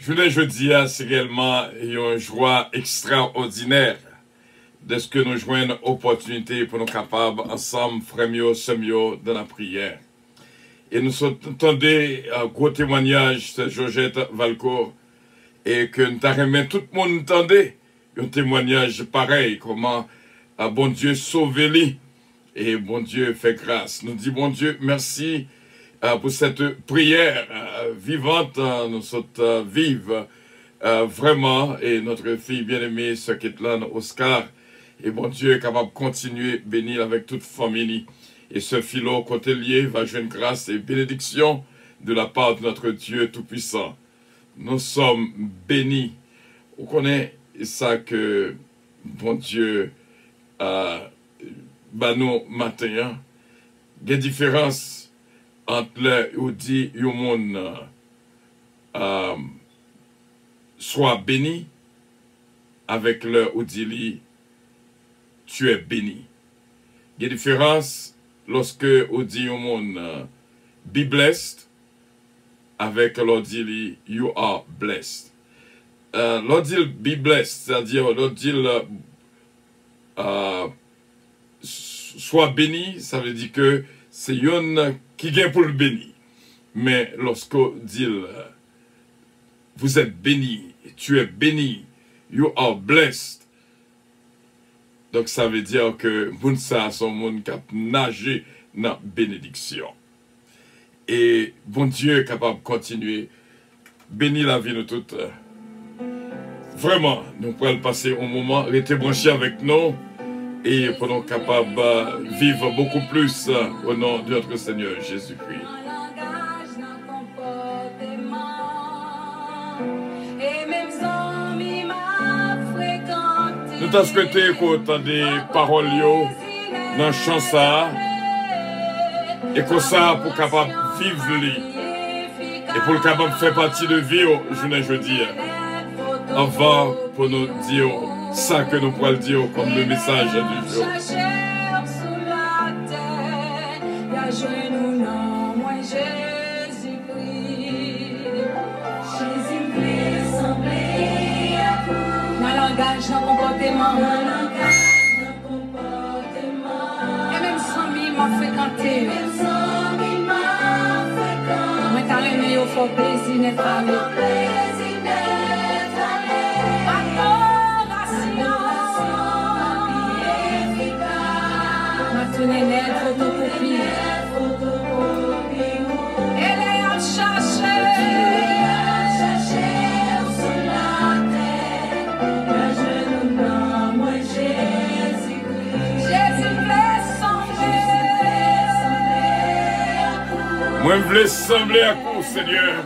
voulais jeudi, c'est réellement une joie extraordinaire de ce que nous jouons une opportunité pour nous capables ensemble, frères, sœurs, dans la prière. Et nous entendons un gros témoignage de Georgette Valcourt et que nous avons tout le monde entendait un témoignage pareil, comment bon Dieu sauve lui et bon Dieu fait grâce. Nous disons bon Dieu merci pour cette prière vivante, nous sommes vives vraiment, et notre fille bien-aimée, ce Ketlan Oscar, et bon Dieu est capable de continuer bénir avec toute famille. Et ce philo côté lié va jouer une grâce et bénédiction de la part de notre Dieu Tout-Puissant. Nous sommes bénis. On connaît ça que bon Dieu nous matin. Il y a une différence entre le où dit le monde soit béni avec le où dit tu es béni. Il y a une différence lorsque on dit au monde be blessed avec l'on dit you are blessed. L'on dit be blessed, c'est-à-dire l'on dit soit béni, ça veut dire que c'est yon qui vient pour le béni. Mais lorsqu'on dit vous êtes béni, tu es béni, you are blessed. Donc ça veut dire que Mounsa son monde qui a nagé dans la bénédiction. Et bon Dieu est capable de continuer. Bénir la vie de toutes. Vraiment, nous pourrons passer un moment, rester branchés avec nous et pour nous capables de vivre beaucoup plus au nom de notre Seigneur Jésus-Christ. Nous t'avons souhaité qu'on entende des paroles dans le chant ça et qu'on ça pour capable vivre lui et pour le capable faire partie de vie je veux dire avant pour nous dire ça que nous pourrons dire comme le message du jour. Langage, dans comportement, et même sans mi m'a fréquenté, moi t'as aimé au fort plaisir n'est pas allé. Ma tournée net photocopie, elle est à chercher. Moi, je voulais sembler à vous, Seigneur.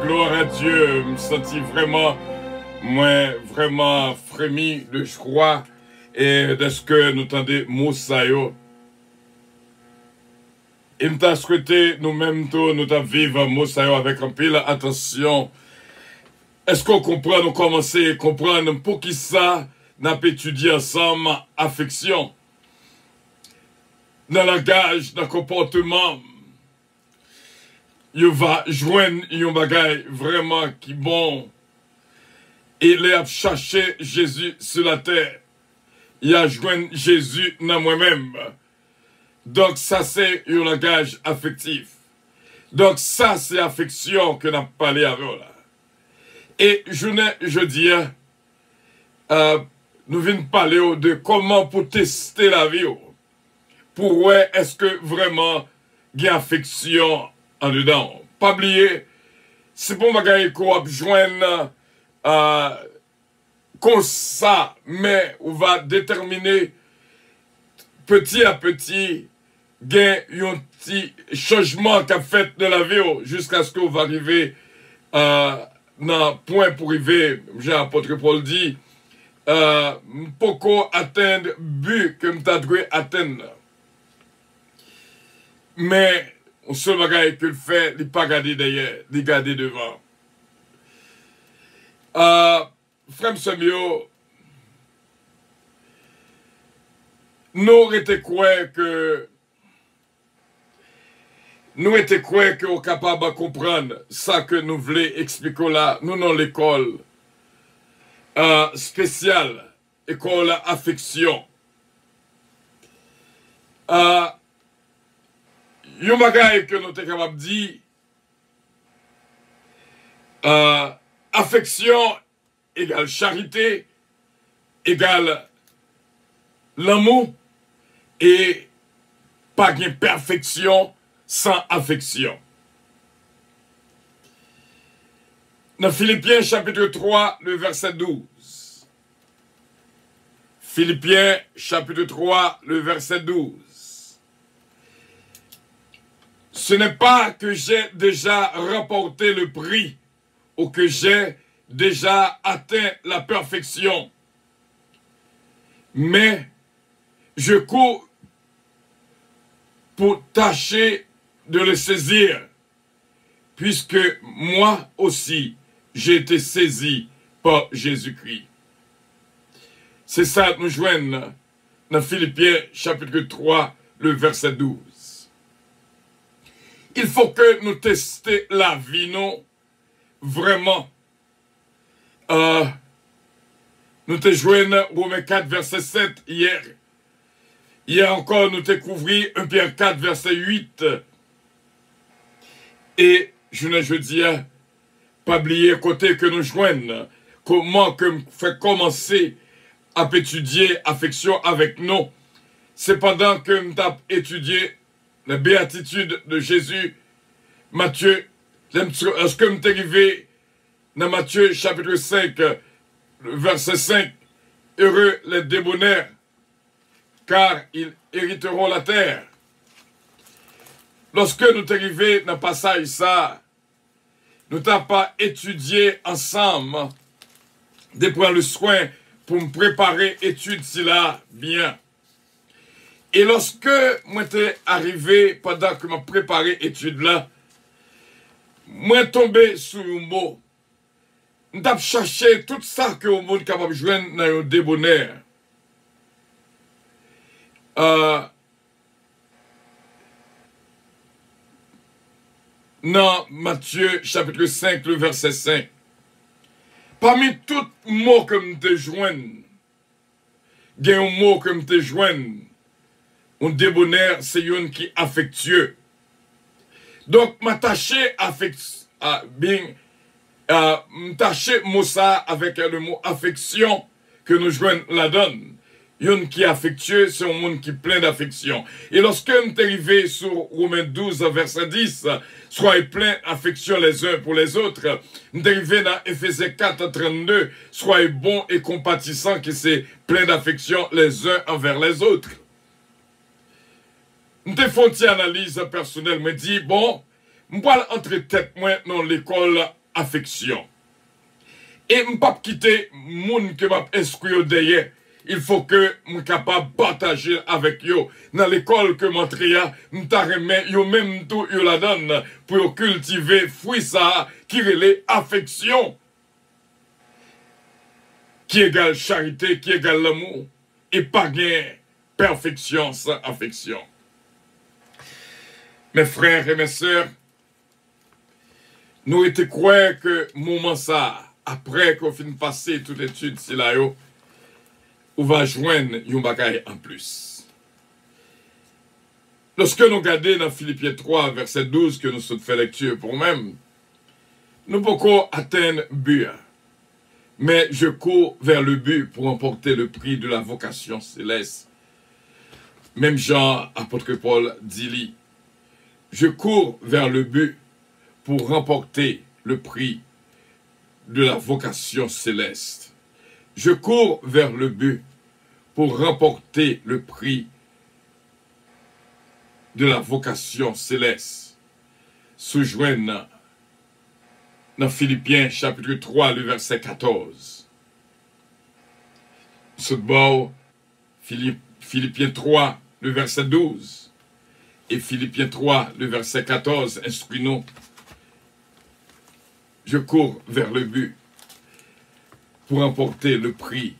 Gloire à Dieu, je me sentis vraiment, moi, vraiment frémi de joie et de ce que nous entendons Moussaïo. Et nous t'avons souhaité nous-mêmes, nous t'avons vivre Moussaïo avec un peu attention. Est-ce qu'on comprend, nous commencer à comprendre pour qui ça, n'a pas étudié ensemble affection, dans le langage, dans le comportement. il va joindre un bagage vraiment qui bon. Et il a cherché Jésus sur la terre. Il a joint Jésus dans moi-même. Donc ça c'est un langage affectif. Donc ça c'est affection que nous avons parlé avant là. Et je dis, nous venons parler de comment pour tester la vie. Pour voir est-ce que vraiment il y a affection en dedans. Pas oublier, c'est pour que qu'on va joindre comme ça, mais on va déterminer petit à petit il y a un petit changement qu'a fait de la vie jusqu'à ce qu'on va arriver dans le point pour arriver, j'ai l'apôtre Paul dit, pour atteindre le but que nous devons atteindre. Mais le seul bagage qu'il fait, il n'est pas garder derrière, il garder devant. Frère Semio, nous étions quoi que nous étions quoi que nous capables de comprendre ça que nous voulons expliquer là, nous dans l'école spéciale, école affection. Un bagage que nous sommes capables de dire, affection égale charité, égale l'amour, et pas de perfection sans affection. Dans Philippiens chapitre 3, le verset 12. Philippiens chapitre 3, le verset 12. Ce n'est pas que j'ai déjà remporté le prix ou que j'ai déjà atteint la perfection, mais je cours pour tâcher de le saisir, puisque moi aussi j'ai été saisi par Jésus-Christ. C'est ça que nous joignons dans Philippiens chapitre 3, le verset 12. Il faut que nous testions la vie, non? Vraiment. Nous te joignons Romains 4, verset 7 hier. Hier encore, nous te couvri 1 Pierre 4, verset 8. Et je dis, pas oublier côté que nous joignons, comment que fait commencer à étudier affection avec nous. C'est pendant que nous avons étudié la béatitude de Jésus, Matthieu, est-ce que nous sommes arrivé dans Matthieu chapitre 5, verset 5, heureux les débonnaires, car ils hériteront la terre. Lorsque nous sommes arrivés dans le passage ça, nous n'avons pas étudié ensemble, de prendre le soin pour me préparer l'étude si là bien. Et lorsque moi suis arrivé pendant que je préparé l'étude là, moi tombé sur un mot. Nous avons cherché tout ça que le monde est capable de joindre dans un débonnaire. Dans Matthieu chapitre 5, le verset 5. Parmi tous les mots que nous te joignent, il y a un mot que nous te joignent. Un débonnaire, c'est un qui est affectueux. Donc, m'attacher m'attacher mot ça avec le mot affection que nous joignons la donne. Un qui est affectueux, c'est un monde qui est plein d'affection. Et lorsque nous sommes arrivés sur Romains 12, verset 10, soyez pleins d'affection les uns pour les autres. Nous sommes arrivés dans Éphésiens 4, 32, soyez bons et compatissants, qui c'est plein d'affection les uns envers les autres. Nous avons fait une analyse personnelle, me dit, bon, je vais entrer tête moi dans l'école affection. Et je ne vais pas quitter le monde que je inscrit derrière. Il faut que je sois capable de partager avec eux. Dans l'école que je m'entre, je même tout la donne pour cultiver fruit ça qui relève affection. Qui égale charité, qui égale l'amour. Et pas gain perfection sans affection. Mes frères et mes sœurs, nous étions croyants que moment ça, après qu'on finisse passer toute étude, si là, on va joindre un bagage en plus. Lorsque nous regardons dans Philippiens 3, verset 12, que nous sommes fait lecture pour nous-mêmes, nous pouvons atteindre le but. Mais je cours vers le but pour emporter le prix de la vocation céleste. Même Jean, apôtre Paul, dit, je cours vers le but pour remporter le prix de la vocation céleste. Je cours vers le but pour remporter le prix de la vocation céleste. Sous-joignent dans Philippiens chapitre 3, le verset 14. Sous-bord, Philippiens 3, le verset 12. Et Philippiens 3, le verset 14, instruis-nous. Je cours vers le but pour emporter le prix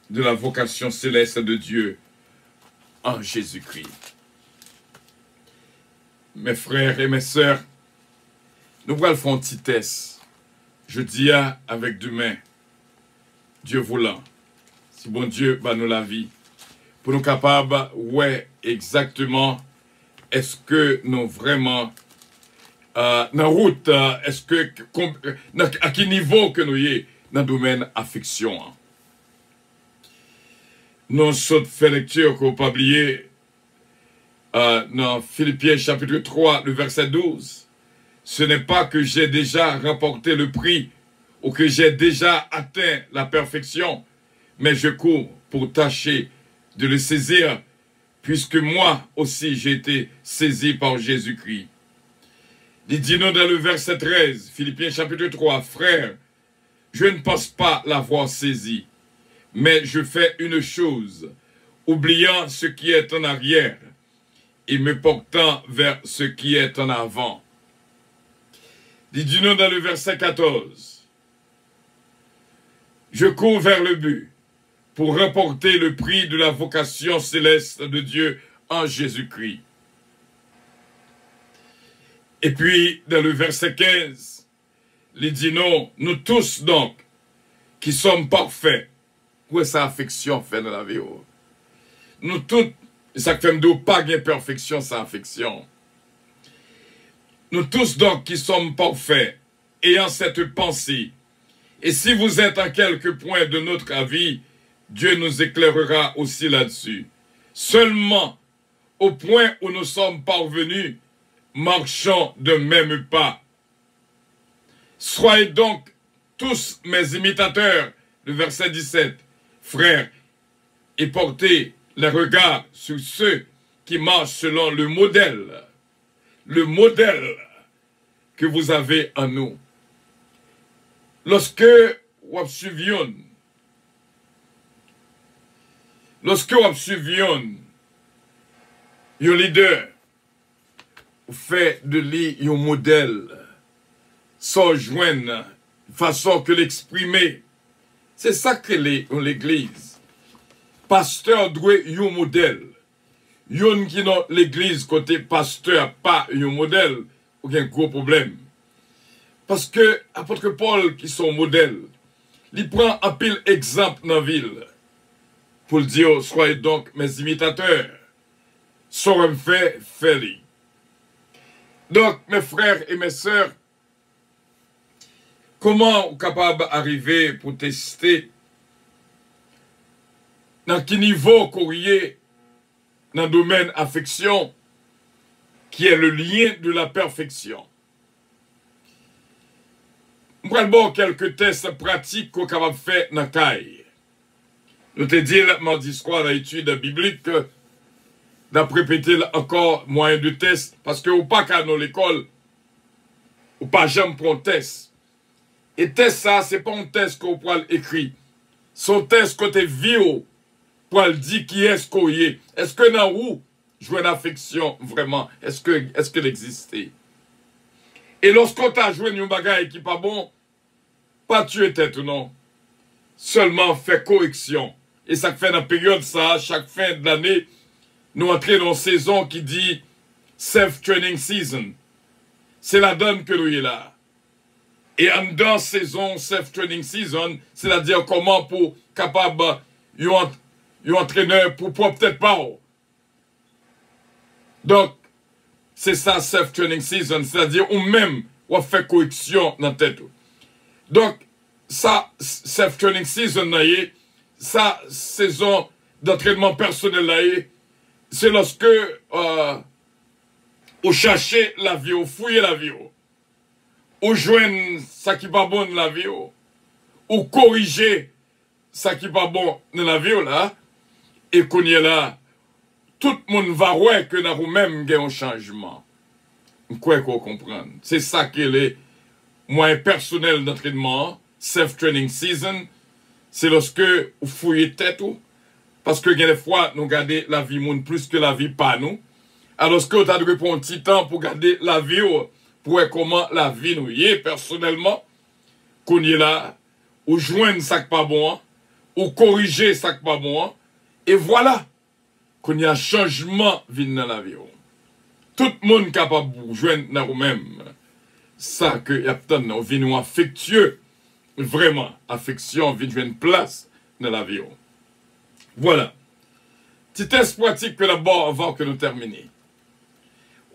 de la vocation céleste de Dieu en Jésus-Christ. Mes frères et mes sœurs, nous allons faire un petit test. Je dis avec demain, Dieu voulant, si bon Dieu va nous la vie, pour nous capables, ouais, exactement, est-ce que nous vraiment, dans la route, est-ce que, à quel niveau que nous y dans le domaine affection. Nous sommes fait lecture qu'on peut pas oublier dans Philippiens chapitre 3, le verset 12. Ce n'est pas que j'ai déjà remporté le prix ou que j'ai déjà atteint la perfection, mais je cours pour tâcher de le saisir, puisque moi aussi j'ai été saisi par Jésus-Christ. Il dit nous dans le verset 13, Philippiens chapitre 3, frère, je ne pense pas l'avoir saisi, mais je fais une chose, oubliant ce qui est en arrière et me portant vers ce qui est en avant. Dit-nous dans le verset 14, je cours vers le but pour remporter le prix de la vocation céleste de Dieu en Jésus-Christ. Et puis, dans le verset 15, il dit non, nous tous donc, qui sommes parfaits, où est sa affection fait dans la vie? Nous tous, ça fait de pas d'imperfection, sa affection. Nous tous donc qui sommes parfaits, ayant cette pensée, et si vous êtes en quelque point de notre avis, Dieu nous éclairera aussi là-dessus. Seulement, au point où nous sommes parvenus, marchons de même pas. Soyez donc tous mes imitateurs, le verset 17, frères, et portez les regards sur ceux qui marchent selon le modèle que vous avez en nous. Lorsque vous suivez un leader, vous faites de lui un modèle, sans joindre, façon que l'exprimer. C'est ça que l'église. Pasteur doit un modèle. Yon qui dans l'église côté pasteur pas un modèle, ou un gros problème. Parce que apôtre Paul qui son modèle, il prend un pile exemple dans la ville pour le dire soyez donc mes imitateurs. Saurez fait fait-le. Donc mes frères et mes sœurs, comment vous capable d'arriver pour tester dans quel niveau courrier dans le domaine affection qui est le lien de la perfection. Je vais voir quelques tests pratiques qu'on est capable de faire dans la caille. Nous te dit mardi soir dans l'étude biblique d'après répéter encore moyen de test parce que ou pas qu'à dans l'école ou pas jamais pour un test. Et test ça, c'est pas un test qu'on peut écrire. Son test côté vidéo pour le dire qui est-ce qu'on y est. Est-ce que dans où je veux une affection vraiment? Est-ce qu'elle existait? Et lorsqu'on t'a joué une bagaille qui n'est pas bon, pas tuer tête ou non. Seulement fait correction. Et ça fait dans la période ça, chaque fin de l'année, nous entrons dans une saison qui dit self-training season. c'est la donne que nous y là. Et en dans saison, self-training season, c'est-à-dire comment pour capable, un entraîneur pour peut-être pas. Donc, c'est ça, self-training season, c'est-à-dire ou même, on fait correction dans la tête. Donc, ça, self-training season, ça, saison d'entraînement personnel, c'est lorsque on cherche la vie, on fouille la vie, on joigne ça qui pas bon dans la vie, ou corriger ça qui pas bon dans la vie, là, et qu'on y est là, tout le monde va voir que nous même un changement. Quoi qu'on comprenne. C'est ça qui est le moyen personnel d'entraînement, self-training season, c'est lorsque vous fouillez tête, parce que des fois, nous gardons la vie monde plus que la vie pas nous. Alors que vous avez de prendre un petit temps pour garder la vie, pour voir comment la vie nous y est personnellement, qu'on y est là, ou joindre ça qui pas bon, ou corriger ça qui pas bon, et voilà qu'on y a un changement dans la vie. Tout le monde est capable de joindre dans vous-même. Ça que y a peut-être une vie affectueux, vraiment, affection, vie de une place dans la vie. Voilà. Petit test pratique que d'abord avant que nous terminions.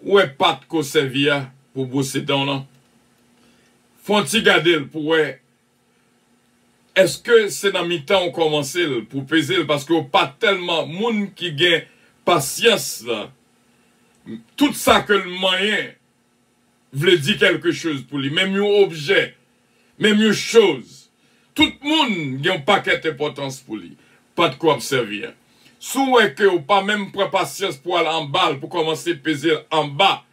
Où est pas de servir pour bosser dans là? Faut-il garder pour ouais. Est-ce que c'est dans mi-temps on commence pour peser parce que pas tellement de monde qui gagne patience là. Tout ça que le moyen veut dire quelque chose pour lui, même un objet, même une chose. Tout le monde a un paquet d'importance pour lui. Pas de quoi observer. Soit que ou pas même prendre patience pour aller en bas, pour commencer à peser en bas,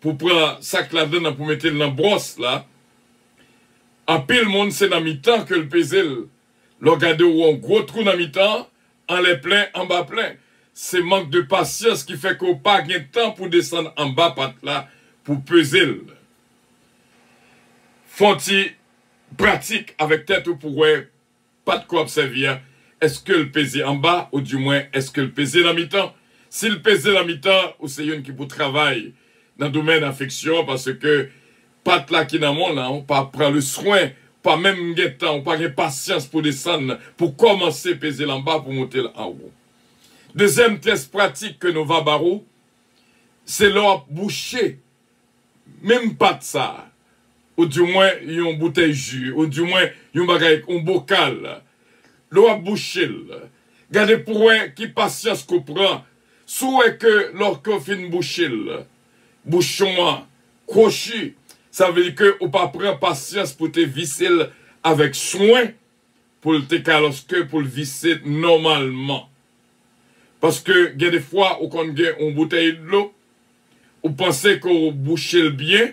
pour prendre ça que la donne pour mettre dans la brosse là. En pile monde c'est dans mi-temps que le peser. Le regarder ou un gros trou dans mi-temps, en les plein, en bas plein. C'est manque de patience qui fait qu'on n'a pas de temps pour descendre en bas pat là, pour peser. Font-ils pratique avec tête ou pour pas de quoi observer. Est-ce que le peser en bas ou du moins est-ce que le peser dans mi-temps? Si le peser dans mi-temps, ou c'est une qui pour travailler dans le domaine d'affection parce que pas là qui dans le monde, on pas prendre le soin, pas même de temps, on pas de patience pour descendre, pour commencer à peser en bas pour monter en haut. Deuxième test pratique que nous va barreau, c'est leur boucher. Même pas de ça. Ou du moins, une bouteille de jus, ou du moins, un bocal. Leur boucher. Regardez pour voir qui patience qu'on prend. Soit que lorsqu'on fait une boucher, bouchon, crochet, ça veut dire que on pas prendre patience pour te visser avec soin, pour le te pour le visser normalement. Parce que, il y a des fois, où on a une bouteille de l'eau, on pensait qu'on bouchait bien,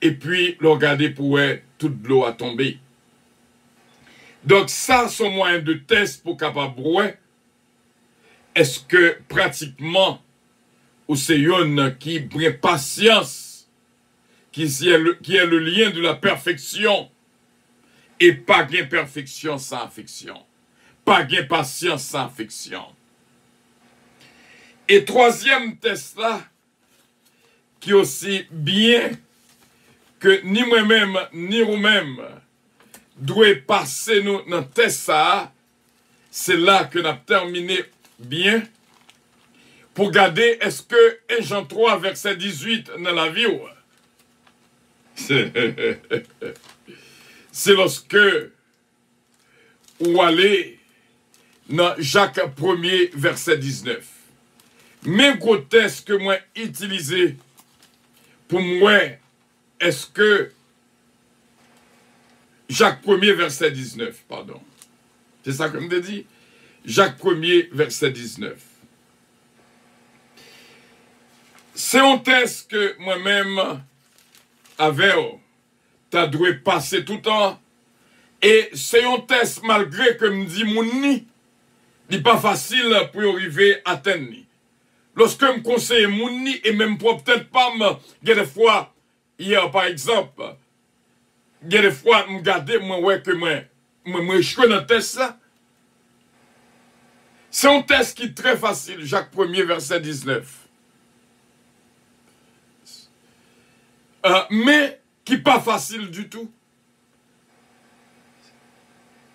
et puis, le regarder pour toute l'eau a tombé. Donc, ça, c'est un moyen de test pour capable de est-ce que, pratiquement, ou c'est une qui prend patience, qui est le lien de la perfection, et pas gain perfection sans affection. Pas gain patience sans affection. Et troisième test là, qui est aussi bien que ni moi-même, ni vous-même, doit passer nous dans le test ça, c'est là que nous avons terminé bien. Pour garder, est-ce que 1 Jean 3, verset 18 dans la vie, c'est lorsque vous allez dans Jacques 1er, verset 19. Même côté ce que moi utilisé pour moi, est-ce que Jacques 1er, verset 19, pardon. C'est ça que je me dit? Jacques 1er, verset 19. C'est un test que moi-même avait, t'as dû passer tout le temps. Et c'est un test malgré que me dit mon nid, il n'est pas facile pour arriver à atteindre. Lorsque je me conseille mon nid, et même pour peut-être pas me, il y a des fois, hier par exemple, il y a des fois, je me garde, moi, ouais, que moi, je connais un test là. C'est un test qui est très facile, Jacques 1er, verset 19. mais qui n'est pas facile du tout.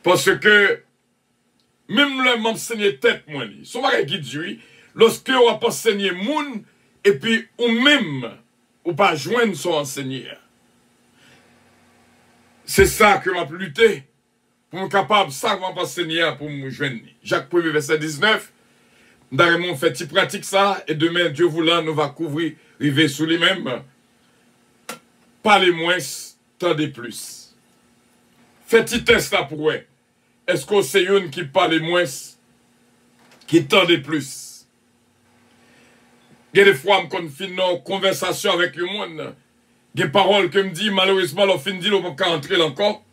Parce que, même le m'enseigner tête, moi, son bagage qui dit, lorsque on va pas enseigner moun, et puis, ou même, ou pas joindre son enseignant. C'est ça que m'a lutté, pour me capable, ça, qu'on va enseigner, pour me joindre. Jacques 1er, verset 19, Darémon fait il pratique ça, et demain, Dieu voulant, nous va couvrir, river sous lui-même. Parlez moins, tendez plus. Faites-y test là pour eux. Est-ce que c'est une qui parle moins, qui tendait plus? Il y a des fois, je confie une conversation avec le monde. Il y a des paroles que me dit, malheureusement, on finit, on ne peut pas entrer encore.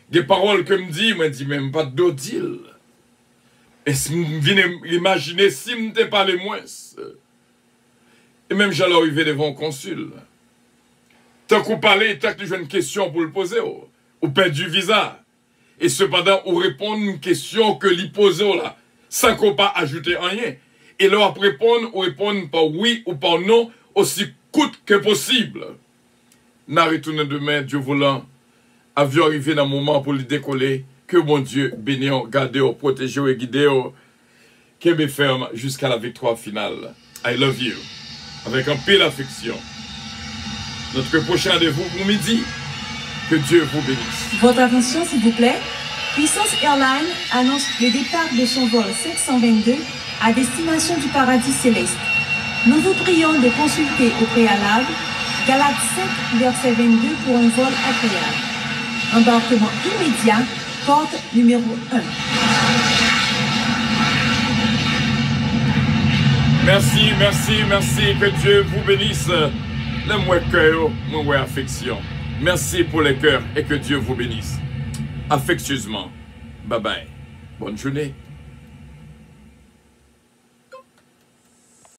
Il y a des paroles que me dit, je dis même pas d'odile. Et si je viens imaginer si je ne parlé moins. Et même j'allais arriver devant un consul. Tant qu'on parlait, tant que j'ai une question pour le poser, ou perd du visa. Et cependant, on répond à une question que lui pose là, sans qu'on pas ajouter rien. Et là, après répondre, on répond par oui ou par non, aussi coûte que possible. N'a retourné demain, Dieu voulant, avion arrivé dans le moment pour le décoller, que mon Dieu bénisse, garde, protège et guide, qu'il me ferme jusqu'à la victoire finale. I love you. Avec un peu d'affection. Notre prochain rendez-vous pour midi. Que Dieu vous bénisse. Votre attention, s'il vous plaît. Puissance Airlines annonce le départ de son vol 722 à destination du paradis céleste. Nous vous prions de consulter au préalable Galates 5, verset 22 pour un vol agréable. Embarquement immédiat, porte numéro 1. Merci, merci, merci. Que Dieu vous bénisse. Le moins cœur, moins affection. Merci pour les cœurs et que Dieu vous bénisse. Affectueusement. Bye bye. Bonne journée.